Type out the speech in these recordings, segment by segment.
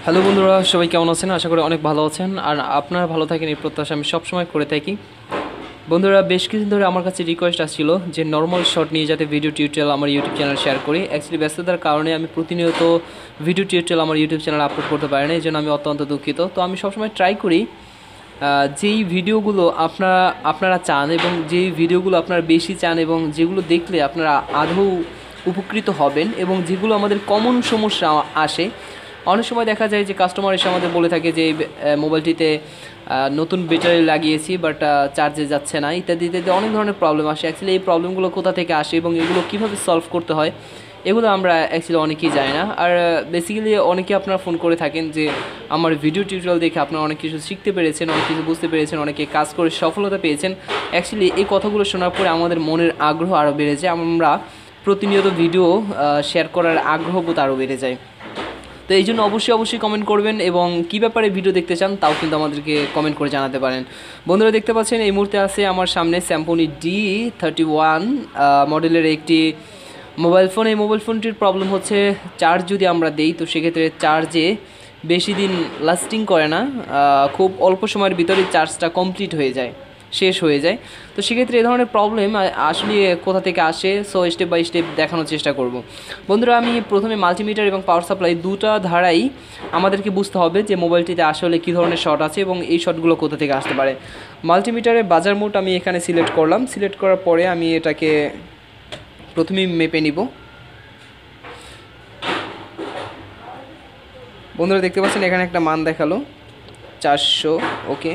Hello বন্ধুরা, সবাই কেমন আছেন? আশা করি অনেক ভালো আছেন। আর আপনারা ভালো থাকেন এই প্রত্যাশা আমি সবসময় করে থাকি। বন্ধুরা, বেশ কিছুদিন ধরে আমার কাছে রিকোয়েস্ট আসছিল যে নর্মাল শট নিয়ে যাতে ভিডিও টিউটোরিয়াল আমার ইউটিউব চ্যানেল শেয়ার করি। অ্যাকচুয়ালি ব্যস্ততার কারণে আমি প্রতিনিয়ত ভিডিও টিউটোরিয়াল আমার ইউটিউব চ্যানেল আপলোড করতে পারি না, এই জন্য আমি অত্যন্ত দুঃখিত। তো আমি সবসময় ট্রাই করি যেই ভিডিওগুলো আপনারা চান এবং যেই ভিডিওগুলো আপনারা বেশি চান এবং যেগুলো দেখলে আপনারা আদৌ উপকৃত হবেন এবং যেগুলো আমাদের কমন সমস্যা আসে। অনেক সময় দেখা যায় যে কাস্টমার এসে আমাদের বলে থাকে যে মোবাইলটিতে নতুন ব্যাটারি লাগিয়েছি বাট চার্জে যাচ্ছে না, ইত্যাদি ইত্যাদি অনেক ধরনের প্রবলেম আসে। অ্যাকচুয়ালি এই প্রবলেমগুলো কোথা থেকে আসে এবং এগুলো কীভাবে সলভ করতে হয় এগুলো আমরা অ্যাকচুয়ালি অনেকেই জানি না। আর বেসিক্যালি অনেকে আপনারা ফোন করে থাকেন যে আমার ভিডিও টিউটোরিয়াল দেখে আপনারা অনেক কিছু শিখতে পেরেছেন, অনেক কিছু বুঝতে পেরেছেন, অনেকে কাজ করে সফলতা পেয়েছেন। অ্যাকচুয়ালি এই কথাগুলো শোনার পরে আমাদের মনের আগ্রহ আরও বেড়ে যায়, আমরা প্রতিনিয়ত ভিডিও শেয়ার করার আগ্রহবোধ আরও বেড়ে যায়। তো এই জন্য অবশ্যই কমেন্ট করবেন এবং কী ব্যাপারে ভিডিও দেখতে চান তাও কিন্তু আমাদেরকে কমেন্ট করে জানাতে পারেন। বন্ধুরা, দেখতে পাচ্ছেন এই মুহূর্তে আছে আমার সামনে স্যামসং D31 মডেলের একটি মোবাইল ফোন। এই মোবাইল ফোনটির প্রবলেম হচ্ছে চার্জ যদি আমরা দেই তো সেক্ষেত্রে চার্জে বেশি দিন লাস্টিং করে না, খুব অল্প সময়ের ভিতরে চার্জটা কমপ্লিট হয়ে যায়, শেষ হয়ে যায়। তো সেক্ষেত্রে এই ধরনের প্রবলেম আসলে কোথা থেকে আসে, সো স্টেপ বাই স্টেপ দেখানোর চেষ্টা করব। বন্ধুরা, আমি প্রথমে মাল্টিমিটার এবং পাওয়ার সাপ্লাই দুটো ধারাই আমাদেরকে বুঝতে হবে যে মোবাইলটিতে আসলে কী ধরনের শর্ট আছে এবং এই শর্টগুলো কোথা থেকে আসতে পারে। মাল্টিমিটারের বাজার মোড আমি এখানে সিলেক্ট করলাম। সিলেক্ট করার পরে আমি এটাকে প্রথমেই মেপে নিব। বন্ধুরা, দেখতে পাচ্ছেন এখানে একটা মান দেখালো 400। ওকে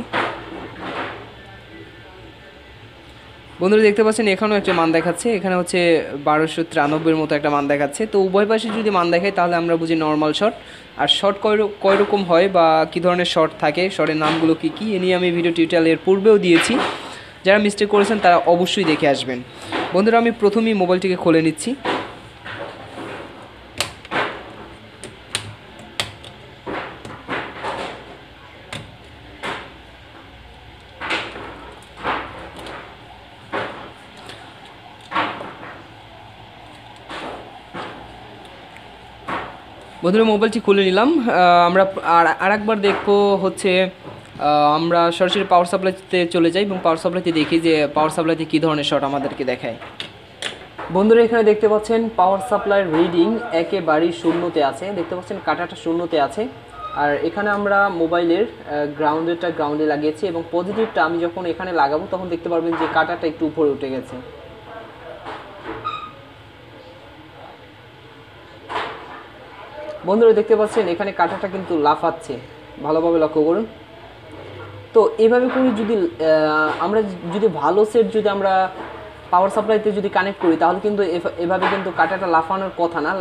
বন্ধুরা, দেখতে পাচ্ছেন এখানেও একটা মান দেখাচ্ছে, এখানে হচ্ছে 1293 মতো একটা মান দেখাচ্ছে। তো উভয় পাশে যদি মান দেখায় তাহলে আমরা বুঝি নর্মাল শট। আর শর্ট কয় রকম হয় বা কী ধরনের শর্ট থাকে, শর্টের নামগুলো কী কী এ নিয়ে আমি ভিডিও টিউটোরিয়ালের পূর্বেও দিয়েছি, যারা মিস্টেক করেছেন তারা অবশ্যই দেখে আসবেন। বন্ধুরা, আমি প্রথমেই মোবাইলটিকে খুলে নিচ্ছি। বন্ধুরা, মোবাইলটি খুলে নিলাম। আমরা আরেকবার দেখবো হচ্ছে আমরা সরাসরি পাওয়ার সাপ্লাইতে চলে যাই এবং পাওয়ার সাপ্লাইতে দেখি যে পাওয়ার সাপ্লাইতে কী ধরনের শর্ট আমাদেরকে দেখায়। বন্ধুরা, এখানে দেখতে পাচ্ছেন পাওয়ার সাপ্লাইয়ের রিডিং একেবারেই শূন্যতে আছে, দেখতে পাচ্ছেন কাটাটা শূন্যতে আছে। আর এখানে আমরা মোবাইলের গ্রাউন্ডে লাগিয়েছি এবং পজিটিভটা আমি যখন এখানে লাগাবো তখন দেখতে পারবেন যে কাটাটা একটু উপরে উঠে গেছে। বন্ধুরা, দেখতে পাচ্ছেন এখানে কাঁটাটা কিন্তু লাফাচ্ছে, ভালোভাবে লক্ষ্য করুন। তো এভাবে করে যদি আমরা ভালো সেট যদি আমরা পাওয়ার সাপ্লাইতে যদি কানেক্ট করি তাহলে কিন্তু এভাবে কিন্তু কাঁটাটা লাফানোর কথা না,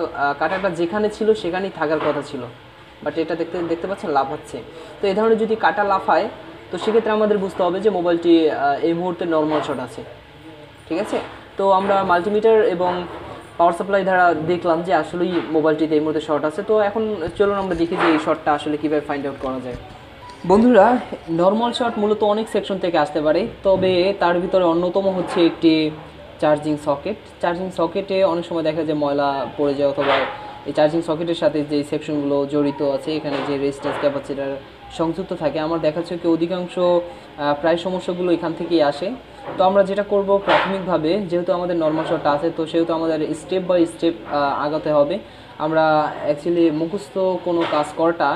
কাঁটাটা যেখানে ছিল সেখানেই থাকার কথা ছিল, বাট এটা দেখতে পাচ্ছেন লাফাচ্ছে। তো এই ধরনের যদি কাঁটা লাফায় তো সেক্ষেত্রে আমাদের বুঝতে হবে যে মোবাইলটি এই মুহূর্তে নর্মাল শট আছে। ঠিক আছে, তো আমরা মাল্টিমিটার এবং পাওয়ার সাপ্লাই দ্বারা দেখলাম যে আসলেই মোবাইলটিতে এই মুহূর্তে শর্ট আছে। তো এখন চলুন আমরা দেখি যে এই শর্টটা আসলে কীভাবে ফাইন্ড আউট করা যায়। বন্ধুরা, নর্মাল শর্ট মূলত অনেক সেকশন থেকে আসতে পারে, তবে তার ভিতরে অন্যতম হচ্ছে একটি চার্জিং সকেট। চার্জিং সকেটে অনেক সময় দেখা যায় ময়লা পড়ে যায়, অথবা এই চার্জিং সকেটের সাথে যে সেকশনগুলো জড়িত আছে এখানে যে রেজিস্ট্যান্স ক্যাপাসিটার সংযুক্ত থাকে, আমার দেখাচ্ছে কি অধিকাংশ প্রায় সমস্যাগুলো এখান থেকেই আসে। তো আমরা যেটা করব, প্রাথমিকভাবে যেহেতু আমাদের নর্মাল শটটা আছে তো সেহেতু আমাদের স্টেপ বাই স্টেপ আগাতে হবে। আমরা অ্যাকচুয়ালি মুখস্থ কোনো কাজ করাটা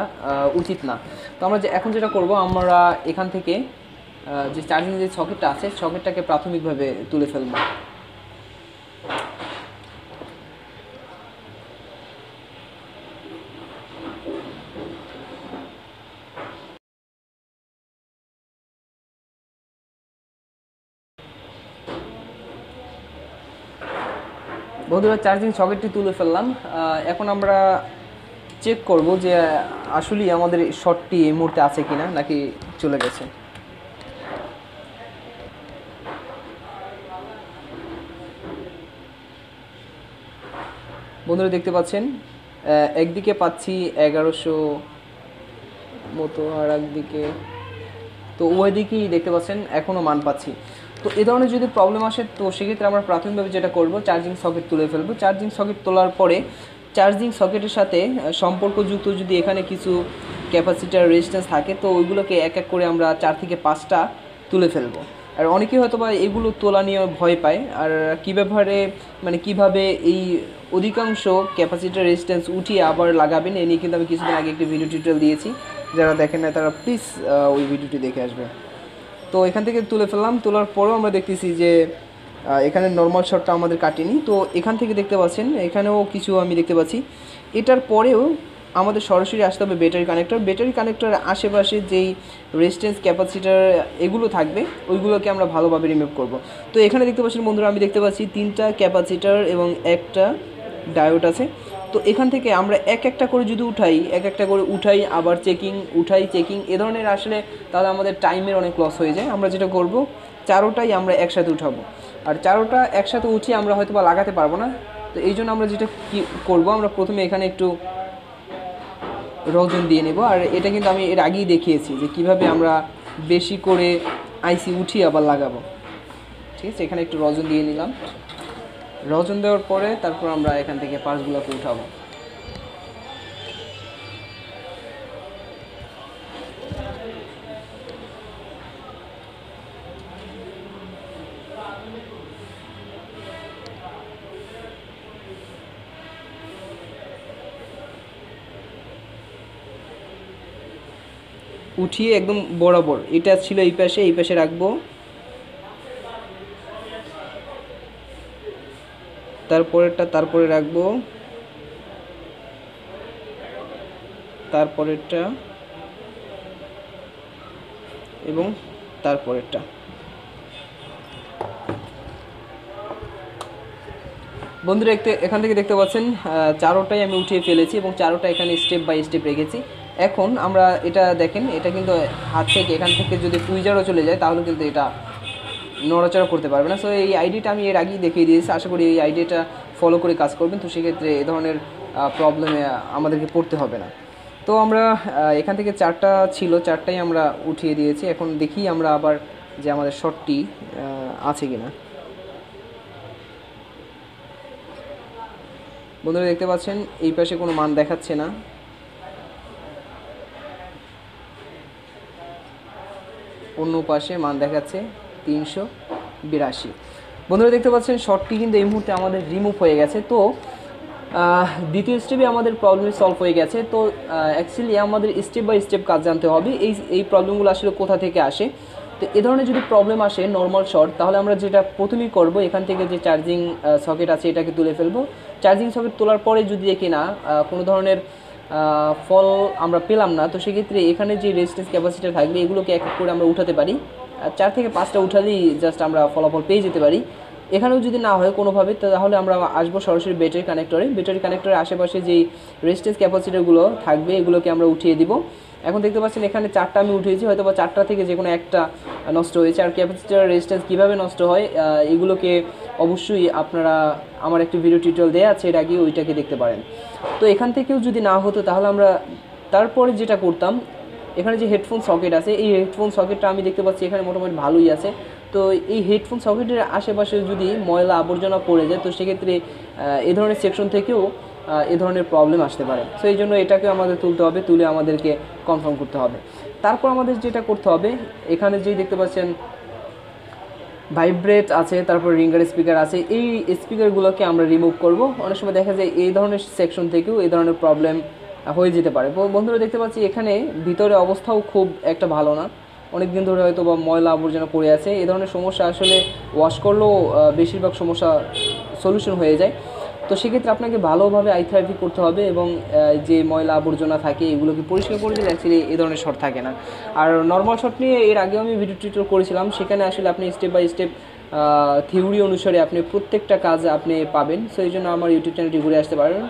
উচিত না। তো আমরা এখন যেটা করব, আমরা এখান থেকে যে চার্জিং যে সকেটটা আছে সকেটটাকে প্রাথমিকভাবে তুলে ফেলব। বন্ধুরা, চার্জিং সকেটটি তুলে ফেললাম। এখন আমরা চেক করব যে আসলেই আমাদের শর্টটি এই মুহূর্তে আছে কিনা নাকি চলে গেছে। বন্ধুরা, দেখতে পাচ্ছেন একদিকে পাচ্ছি 1100 মতো আর একদিকে, তো উভয় দিকেই দেখতে পাচ্ছেন এখনও মান পাচ্ছি। তো এই ধরনের যদি প্রবলেম আসে তো সেক্ষেত্রে আমরা প্রাথমিকভাবে যেটা করব, চার্জিং সকেট তুলে ফেলবো। চার্জিং সকেট তোলার পরে চার্জিং সকেটের সাথে সম্পর্কযুক্ত যদি এখানে কিছু ক্যাপাসিটার রেজিস্ট্যান্স থাকে তো ওইগুলোকে এক এক করে আমরা 4 থেকে 5টা তুলে ফেলবো। আর অনেকেই হয়তো বা এগুলো তোলা নিয়ে ভয় পায়, আর কী ব্যাপারে মানে কীভাবে এই অধিকাংশ ক্যাপাসিটার রেজিস্ট্যান্স উঠিয়ে আবার লাগাবেন এ নিয়ে কিন্তু আমি কিছুদিন আগে একটি ভিডিও টিউটোরিয়াল দিয়েছি। যারা দেখেন না তারা প্লিজ ওই ভিডিওটি দেখে আসবে। তো এখান থেকে তুলে ফেললাম, তোলার পরেও আমরা দেখতেছি যে এখানে নর্মাল শটটা আমাদের কাটেনি। তো এখান থেকে দেখতে পাচ্ছেন এখানেও কিছু আমি দেখতে পাচ্ছি। এটার পরেও আমাদের সরাসরি আসতে হবে ব্যাটারি কানেক্টর। ব্যাটারি কানেক্টরের আশেপাশে যেই রেজিস্ট্যান্স ক্যাপাসিটার এগুলো থাকবে ওইগুলোকে আমরা ভালোভাবে রিমুভ করব। তো এখানে দেখতে পাচ্ছেন বন্ধুরা, আমি দেখতে পাচ্ছি 3টা ক্যাপাসিটার এবং একটা ডায়োড আছে। তো এখান থেকে আমরা এক একটা করে যদি এক একটা করে উঠাই আবার চেকিং এ ধরনের আসলে তাহলে আমাদের টাইমের অনেক লস হয়ে যায়। আমরা যেটা করব, চারোটাই আমরা একসাথে উঠাবো, আর চারোটা একসাথে উঠিয়ে আমরা হয়তো বা লাগাতে পারবো না। তো এই জন্য আমরা যেটা করব, আমরা প্রথমে এখানে একটু রজন দিয়ে নেব। আর এটা কিন্তু আমি এর আগেই দেখিয়েছি যে কিভাবে আমরা বেশি করে আইসি উঠিয়ে আবার লাগাবো। ঠিক আছে, এখানে একটু রজন দিয়ে নিলাম। রজন দেওয়ার পরে তারপর আমরা এখান থেকে পার্টসগুলোকে উঠাবো। উঠিয়ে একদম বরাবর, এটা ছিল এই পাশে রাখবো, তারপরে রাখবো, তারপরেরটা এবং তারপরেরটা। বন্ধুরা এখান থেকে দেখতে পাচ্ছেন চারোটাই আমি উঠিয়ে ফেলেছি এবং চারোটা এখানে স্টেপ বাই স্টেপ রেখেছি। এখন আমরা এটা দেখেন, এটা কিন্তু হাত থেকে এখান থেকে যদি টুইজারও চলে যায় তাহলে কিন্তু এটা নড়াচড়া করতে পারবে না। সো এই আইডিটা আমি এর আগেই দেখিয়ে দিয়েছি, আশা করি এই আইডিটা ফলো করে কাজ করবেন। তো সেক্ষেত্রে এ ধরনের প্রবলেমে আমাদেরকে পড়তে হবে না। তো আমরা এখান থেকে চারটা ছিল, চারটাই আমরা উঠিয়ে দিয়েছি। এখন দেখি আমরা আবার যে আমাদের শর্টটি আছে কিনা। বন্ধুরা দেখতে পাচ্ছেন এই পাশে কোনো মান দেখাচ্ছে না, অন্য পাশে মান দেখাচ্ছে 382। বন্ধুরা দেখতে পাচ্ছেন শর্টটি কিন্তু এই মুহূর্তে আমাদের রিমুভ হয়ে গেছে। তো দ্বিতীয় স্টেপে আমাদের প্রবলেম সলভ হয়ে গেছে। তো অ্যাকচুয়ালি আমাদের স্টেপ বাই স্টেপ কাজ জানতে হবে এই প্রবলেমগুলো আসলে কোথা থেকে আসে। তো এ ধরনের যদি প্রবলেম আসে নর্মাল শর্ট, তাহলে আমরা যেটা প্রথমেই করব, এখান থেকে যে চার্জিং সকেট আছে এটাকে তুলে ফেলবো। চার্জিং সকেট তোলার পরে যদি দেখি না কোনো ধরনের ফল আমরা পেলাম না, তো সেক্ষেত্রে এখানে যে রেজিস্ট্যান্স ক্যাপাসিটার থাকবে এগুলোকে এক এক করে আমরা উঠাতে পারি। 4 থেকে 5টা উঠালেই জাস্ট আমরা ফলাফল পেয়ে যেতে পারি। এখানেও যদি না হয় কোনোভাবে, তাহলে আমরা আসবো সরাসরি ব্যাটারি কানেক্টরের আশেপাশে যেই রেজিস্ট্যান্স ক্যাপাসিটারগুলো থাকবে এগুলোকে আমরা উঠিয়ে দিব। এখন দেখতে পাচ্ছেন এখানে 4টা আমি উঠিয়েছি, হয়তো বা 4টা থেকে যে কোনো একটা নষ্ট হয়েছে। আর ক্যাপাসিটার রেজিস্ট্যান্স কীভাবে নষ্ট হয় এগুলোকে অবশ্যই আপনারা আমার একটি ভিডিও টিউটোরিয়াল দেওয়া আছে এর আগে, ওইটাকে দেখতে পারেন। তো এখান থেকেও যদি না হতো তাহলে আমরা তারপরে যেটা করতাম, এখানে যে হেডফোন সকেট আছে এই হেডফোন সকেটটা আমি দেখতে পাচ্ছি এখানে মোটামুটি ভালোই আছে। তো এই হেডফোন সকেটের আশেপাশে যদি ময়লা আবর্জনা পড়ে যায় তো সেক্ষেত্রে এ ধরনের সেকশন থেকেও এ ধরনের প্রবলেম আসতে পারে। সো এই জন্য এটাকে আমাদের তুলতে হবে, তুলে আমাদেরকে কনফার্ম করতে হবে। তারপর আমাদের যেটা করতে হবে, এখানে যেই দেখতে পাচ্ছেন ভাইব্রেট আছে, তারপর রিঙ্গার স্পিকার আছে, এই স্পিকারগুলোকে আমরা রিমুভ করব। অনেক সময় দেখা যায় এই ধরনের সেকশন থেকেও এই ধরনের প্রবলেম হয়ে যেতে পারে। বন্ধুরা দেখতে পাচ্ছি এখানে ভিতরে অবস্থাও খুব একটা ভালো না, অনেক দিন ধরে হয়তো বা ময়লা আবর্জনা পড়ে আছে। এই ধরনের সমস্যা আসলে ওয়াশ করলেও বেশিরভাগ সমস্যা সলিউশন হয়ে যায়। তো সেক্ষেত্রে আপনাকে ভালোভাবে আইথেরাপি করতে হবে এবং যে ময়লা আবর্জনা থাকে এগুলোকে পরিষ্কার করে দিলে অ্যাকচুয়ালি এই ধরনের শর্ট থাকে না। আর নর্মাল শর্ট নিয়ে এর আগেও আমি ভিডিও টিউটোরিয়াল করেছিলাম, সেখানে আসলে আপনি স্টেপ বাই স্টেপ থিওরি অনুসারে আপনি প্রত্যেকটা কাজ আপনি পাবেন। সো এই জন্য আমার ইউটিউব চ্যানেলটি ঘুরে আসতে পারেন।